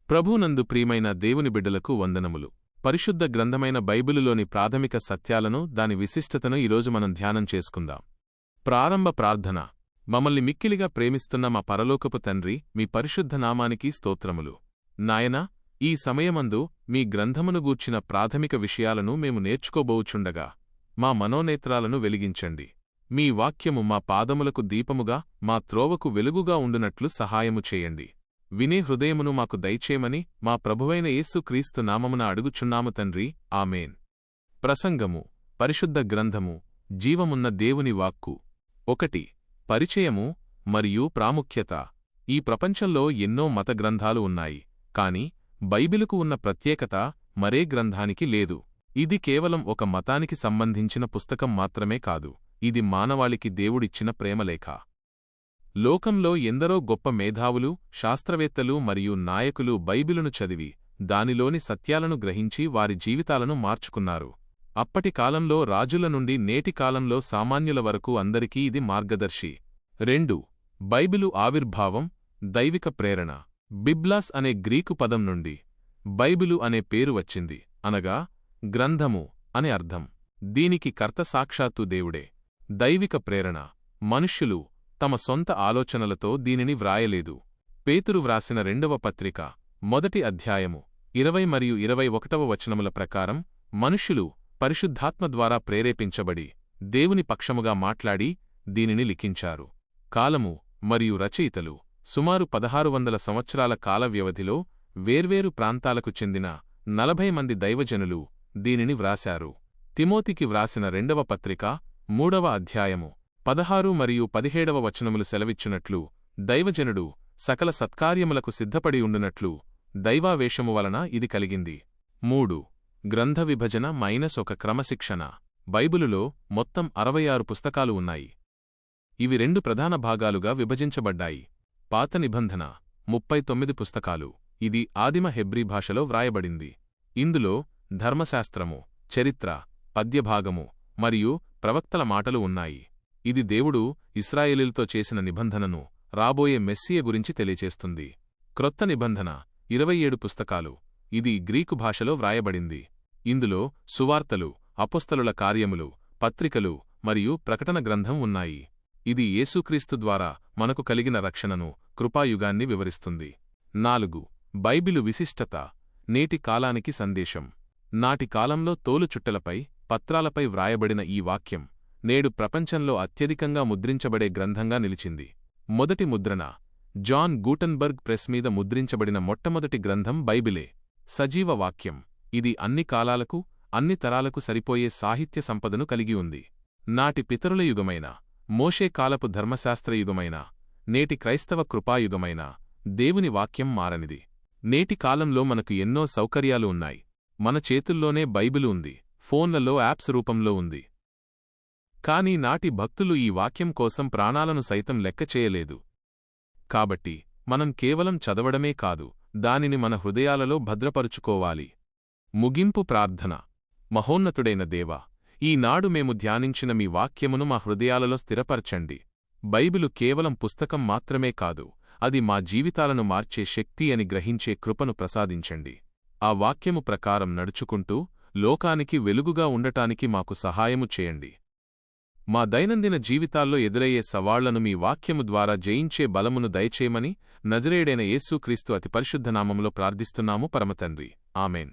ప్రభువునందు ప్రియమైన దేవుని బిడ్డలకు వందనములు. పరిశుద్ధ గ్రంథమైన బైబిలులోని ప్రాథమిక సత్యాలను, దాని విశిష్టతను ఈరోజు మనం ధ్యానం చేసుకుందాం. ప్రారంభ ప్రార్థన. మమ్మల్ని మిక్కిలిగా ప్రేమిస్తున్న మా పరలోకపు తండ్రి, మీ పరిశుద్ధ నామానికి స్తోత్రములు. నాయనా, ఈ సమయమందు మీ గ్రంథమును గూర్చిన ప్రాథమిక విషయాలను మేము నేర్చుకోబోవుచుండగా మా మనోనేత్రాలను వెలిగించండి. మీ వాక్యము మా పాదములకు దీపముగా, మా త్రోవకు వెలుగుగా ఉండునట్లు సహాయము చేయండి. వినే హృదయమును మాకు దయచేయమని మా ప్రభువైన యేసు క్రీస్తు నామమున అడుగుచున్నాము తండ్రి, ఆమేన్. ప్రసంగము. పరిశుద్ధ గ్రంథము, జీవమున్న దేవుని వాక్కు. 1. పరిచయము మరియు ప్రాముఖ్యత. ఈ ప్రపంచంలో ఎన్నో మత గ్రంథాలు ఉన్నాయి, కాని బైబిలుకు ఉన్న ప్రత్యేకత మరే గ్రంథానికి లేదు. ఇది కేవలం ఒక మతానికి సంబంధించిన పుస్తకం మాత్రమే కాదు, ఇది మానవాళికి దేవుడిచ్చిన ప్రేమలేఖ. లోకంలో ఎందరో గొప్ప మేధావులు, శాస్త్రవేత్తలు మరియు నాయకులు బైబిలును చదివి దానిలోని సత్యాలను గ్రహించి వారి జీవితాలను మార్చుకున్నారు. అప్పటి కాలంలో రాజుల నుండి నేటి కాలంలో సామాన్యుల వరకు అందరికీ ఇది మార్గదర్శి. 2. బైబిలు ఆవిర్భావం, దైవిక ప్రేరణ. బిబ్లాస్ అనే గ్రీకు పదం నుండి బైబిలు అనే పేరు వచ్చింది, అనగా గ్రంథము అనే అర్థం. దీనికి కర్త సాక్షాత్తు దేవుడే. దైవిక ప్రేరణ. మనుష్యులు తమ సొంత ఆలోచనలతో దీనిని వ్రాయలేదు. పేతురు వ్రాసిన 2వ పత్రిక, 1వ అధ్యాయము 20 మరియు 21వ వచనముల ప్రకారం మనుష్యులు పరిశుద్ధాత్మ ద్వారా ప్రేరేపించబడి దేవుని పక్షముగా మాట్లాడి దీనిని లిఖించారు. కాలము మరియు రచయితలు. సుమారు 1600 సంవత్సరాల కాల వ్యవధిలో వేర్వేరు ప్రాంతాలకు చెందిన 40 మంది దైవజనులు దీనిని వ్రాశారు. తిమోతికి వ్రాసిన 2వ పత్రిక, 3వ అధ్యాయము 16 మరియు 17వ వచనములు సెలవిచ్చునట్లు, దైవజనుడు సకల సత్కార్యములకు సిద్ధపడి ఉండునట్లు దైవావేశము వలన ఇది కలిగింది. 3. గ్రంథ విభజన మైనస్ ఒక క్రమశిక్షణ. బైబిలులో మొత్తం 66 పుస్తకాలు ఉన్నాయి. ఇవి 2 ప్రధాన భాగాలుగా విభజించబడ్డాయి. పాత నిబంధన 39 పుస్తకాలు. ఇది ఆదిమ హెబ్రీ భాషలో వ్రాయబడింది. ఇందులో ధర్మశాస్త్రము, చరిత్ర, పద్యభాగము మరియు ప్రవక్తల మాటలు ఉన్నాయి. ఇది దేవుడు ఇశ్రాయేలీయులతో చేసిన నిబంధనను, రాబోయే మెస్సియ గురించి తెలియచేస్తుంది. క్రొత్త నిబంధన 27 పుస్తకాలు. ఇది గ్రీకు భాషలో వ్రాయబడింది. ఇందులో సువార్తలు, అపోస్తలుల కార్యములు, పత్రికలు మరియు ప్రకటన గ్రంథం ఉన్నాయి. ఇది యేసుక్రీస్తు ద్వారా మనకు కలిగిన రక్షణను, కృపాయుగాన్ని వివరిస్తుంది. 4. బైబిలు విశిష్టత. నేటి కాలానికి సందేశం. నాటి కాలంలో తోలుచుట్టలపై, పత్రాలపై వ్రాయబడిన ఈ వాక్యం నేడు ప్రపంచంలో అత్యధికంగా ముద్రించబడే గ్రంథంగా నిలిచింది. మొదటి ముద్రణ జాన్ గూటన్బర్గ్ ప్రెస్ మీద ముద్రించబడిన మొట్టమొదటి గ్రంథం బైబిలే. సజీవ వాక్యం. ఇది అన్ని కాలాలకు, అన్ని తరాలకు సరిపోయే సాహిత్య సంపదను కలిగి ఉంది. నాటి పితరుల యుగమైన, మోషే కాలపు ధర్మశాస్త్రయుగమైన, నేటి క్రైస్తవ కృపాయుగమైన దేవుని వాక్యం మారనిది. నేటి కాలంలో మనకు ఎన్నో సౌకర్యాలు ఉన్నాయి. మన చేతుల్లోనే బైబిలు ఉంది, ఫోన్లలో యాప్స్ రూపంలో ఉంది. కాని నాటి భక్తులు ఈ వాక్యం కోసం ప్రాణాలను సైతం లెక్కచేయలేదు. కాబట్టి మనం కేవలం చదవడమే కాదు, దానిని మన హృదయాలలో భద్రపరుచుకోవాలి. ముగింపు ప్రార్థన. మహోన్నతుడైన దేవా, ఈనాడు మేము ధ్యానించిన మీ వాక్యమును మా హృదయాలలో స్థిరపరచండి. బైబిలు కేవలం పుస్తకం మాత్రమే కాదు, అది మా జీవితాలను మార్చే శక్తి అని గ్రహించే కృపను ప్రసాదించండి. ఆ వాక్యము ప్రకారం నడుచుకుంటూ లోకానికి వెలుగుగా ఉండటానికి మాకు సహాయము చేయండి. మా దైనందిన జీవితాల్లో ఎదురయ్యే సవాళ్లను మీ వాక్యము ద్వారా జయించే బలమును దయచేయమని నజరేయుడైన యేసుక్రీస్తు అతి పరిశుద్ధ నామములో ప్రార్థిస్తున్నాము పరమతండ్రి, ఆమెన్.